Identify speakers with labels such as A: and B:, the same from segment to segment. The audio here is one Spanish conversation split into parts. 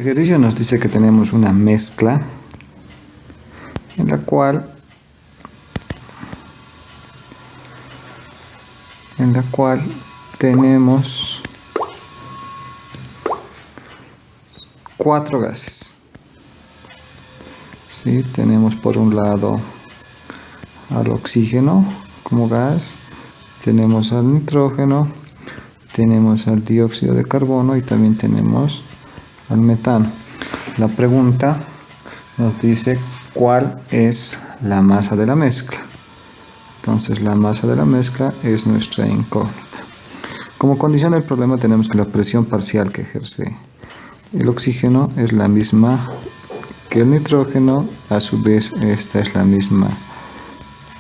A: El ejercicio nos dice que tenemos una mezcla en la cual tenemos 4 gases. ¿Sí? Tenemos por un lado al oxígeno como gas, tenemos al nitrógeno, tenemos al dióxido de carbono y también tenemos al metano. La pregunta nos dice cuál es la masa de la mezcla. Entonces la masa de la mezcla es nuestra incógnita. Como condición del problema tenemos que la presión parcial que ejerce el oxígeno es la misma que el nitrógeno, a su vez esta es la misma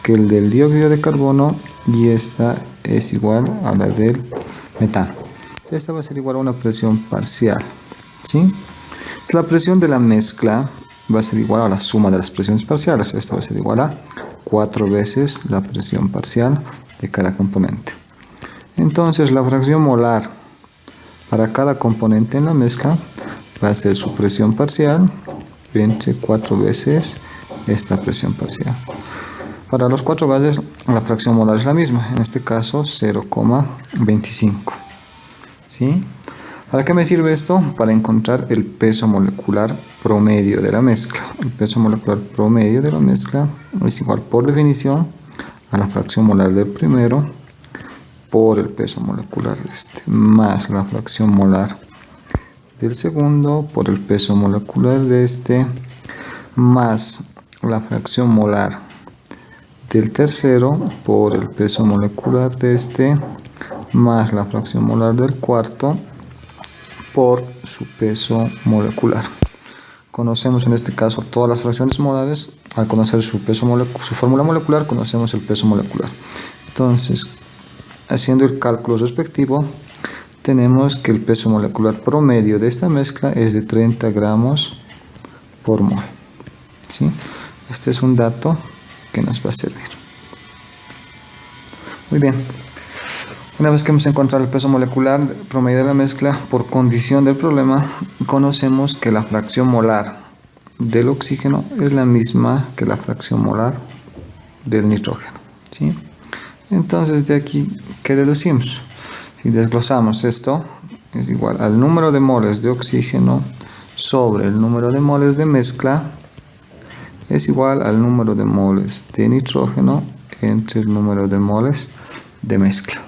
A: que el del dióxido de carbono y esta es igual a la del metano. Esta va a ser igual a una presión parcial, ¿sí? La presión de la mezcla va a ser igual a la suma de las presiones parciales. Esto va a ser igual a 4 veces la presión parcial de cada componente. Entonces la fracción molar para cada componente en la mezcla va a ser su presión parcial entre 4 veces esta presión parcial. Para los 4 gases la fracción molar es la misma, en este caso 0,25. ¿Sí? ¿Para qué me sirve esto? Para encontrar el peso molecular promedio de la mezcla. El peso molecular promedio de la mezcla es igual por definición a la fracción molar del primero por el peso molecular de este, más la fracción molar del segundo por el peso molecular de este, más la fracción molar del tercero por el peso molecular de este, más la fracción molar del cuarto por su peso molecular. Conocemos en este caso todas las fracciones molares. Al conocer su fórmula molecular conocemos el peso molecular. Entonces, haciendo el cálculo respectivo, tenemos que el peso molecular promedio de esta mezcla es de 30 gramos por mol. ¿Sí? Este es un dato que nos va a servir. Muy bien. Una vez que hemos encontrado el peso molecular promedio de la mezcla, por condición del problema, conocemos que la fracción molar del oxígeno es la misma que la fracción molar del nitrógeno. ¿Sí? Entonces, de aquí, ¿qué deducimos? Si desglosamos esto, es igual al número de moles de oxígeno sobre el número de moles de mezcla, es igual al número de moles de nitrógeno entre el número de moles de mezcla.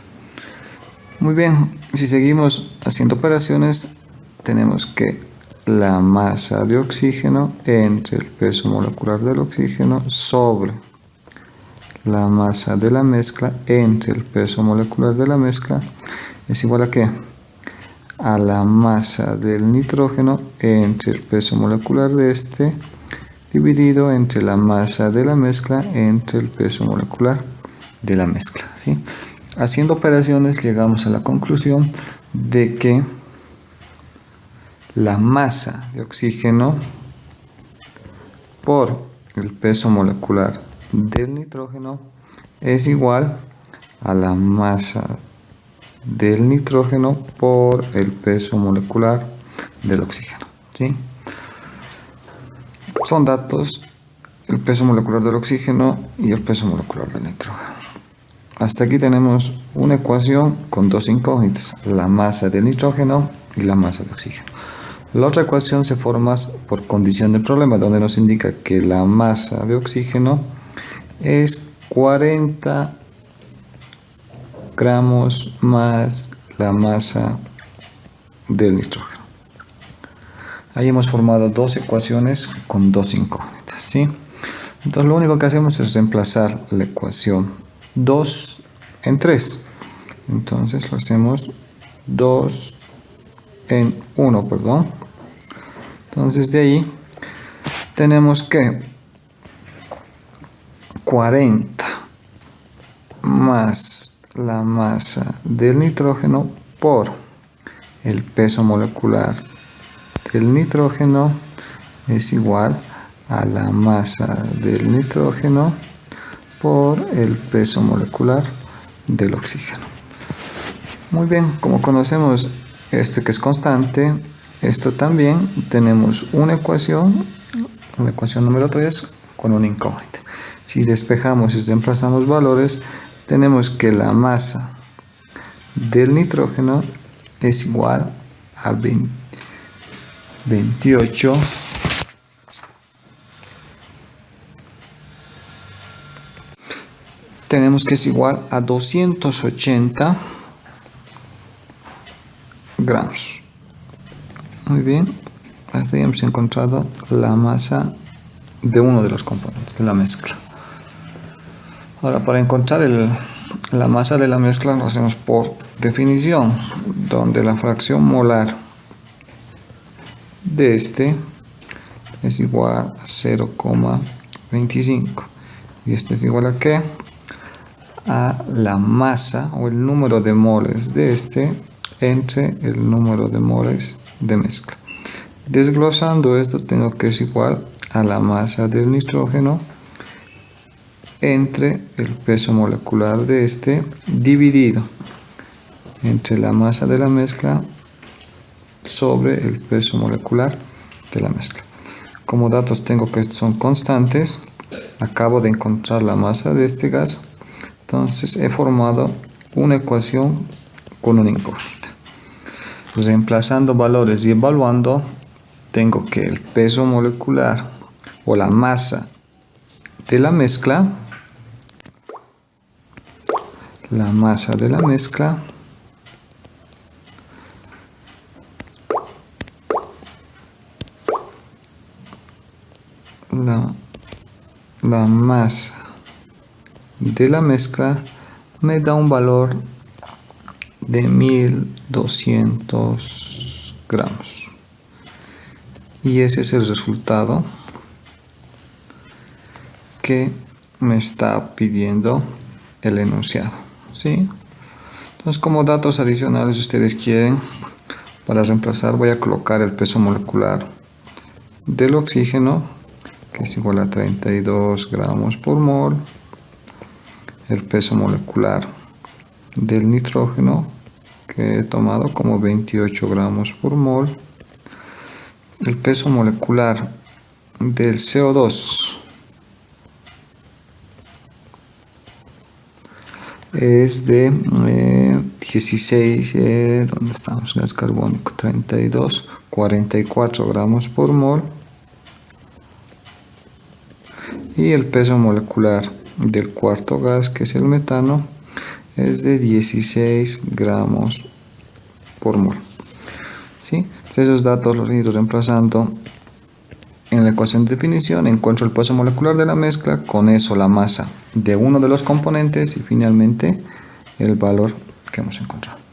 A: Muy bien, si seguimos haciendo operaciones, tenemos que la masa de oxígeno entre el peso molecular del oxígeno sobre la masa de la mezcla entre el peso molecular de la mezcla es igual a ¿qué? A la masa del nitrógeno entre el peso molecular de este dividido entre la masa de la mezcla entre el peso molecular de la mezcla. ¿Sí? Haciendo operaciones llegamos a la conclusión de que la masa de oxígeno por el peso molecular del nitrógeno es igual a la masa del nitrógeno por el peso molecular del oxígeno. ¿Sí? Son datos el peso molecular del oxígeno y el peso molecular del nitrógeno. Hasta aquí tenemos una ecuación con 2 incógnitas, la masa del nitrógeno y la masa de oxígeno. La otra ecuación se forma por condición del problema, donde nos indica que la masa de oxígeno es 40 gramos más la masa del nitrógeno. Ahí hemos formado 2 ecuaciones con 2 incógnitas, ¿sí? Entonces lo único que hacemos es reemplazar la ecuación 2 en 3. Entonces lo hacemos 2 en 1, perdón. Entonces de ahí tenemos que 40 más la masa del nitrógeno por el peso molecular del nitrógeno es igual a la masa del nitrógeno por el peso molecular del oxígeno. Muy bien, como conocemos este que es constante, esto también tenemos una ecuación número 3 con una incógnita. Si despejamos y reemplazamos valores, tenemos que la masa del nitrógeno es igual a 28 tenemos que es igual a 280 gramos. Muy bien, hasta ahí hemos encontrado la masa de uno de los componentes de la mezcla. Ahora, para encontrar la masa de la mezcla lo hacemos por definición, donde la fracción molar de este es igual a 0,25 y este es igual a ¿qué? A la masa o el número de moles de este entre el número de moles de mezcla. Desglosando esto, tengo que es igual a la masa del nitrógeno entre el peso molecular de este dividido entre la masa de la mezcla sobre el peso molecular de la mezcla. Como datos tengo que son constantes. Acabo de encontrar la masa de este gas, entonces he formado una ecuación con una incógnita. Reemplazando valores y evaluando, tengo que el peso molecular o la masa de la mezcla, la masa de la mezcla me da un valor de 1200 gramos y ese es el resultado que me está pidiendo el enunciado, ¿sí? Entonces, como datos adicionales, si ustedes quieren, para reemplazar voy a colocar el peso molecular del oxígeno, que es igual a 32 gramos por mol, el peso molecular del nitrógeno, que he tomado como 28 gramos por mol, el peso molecular del CO2 es de 16, ¿dónde estamos? Gas carbónico 32, 44 gramos por mol, y el peso molecular del cuarto gas, que es el metano, es de 16 gramos por mol. ¿Sí? Esos datos los he ido reemplazando en la ecuación de definición, encuentro el peso molecular de la mezcla, con eso la masa de uno de los componentes y finalmente el valor que hemos encontrado.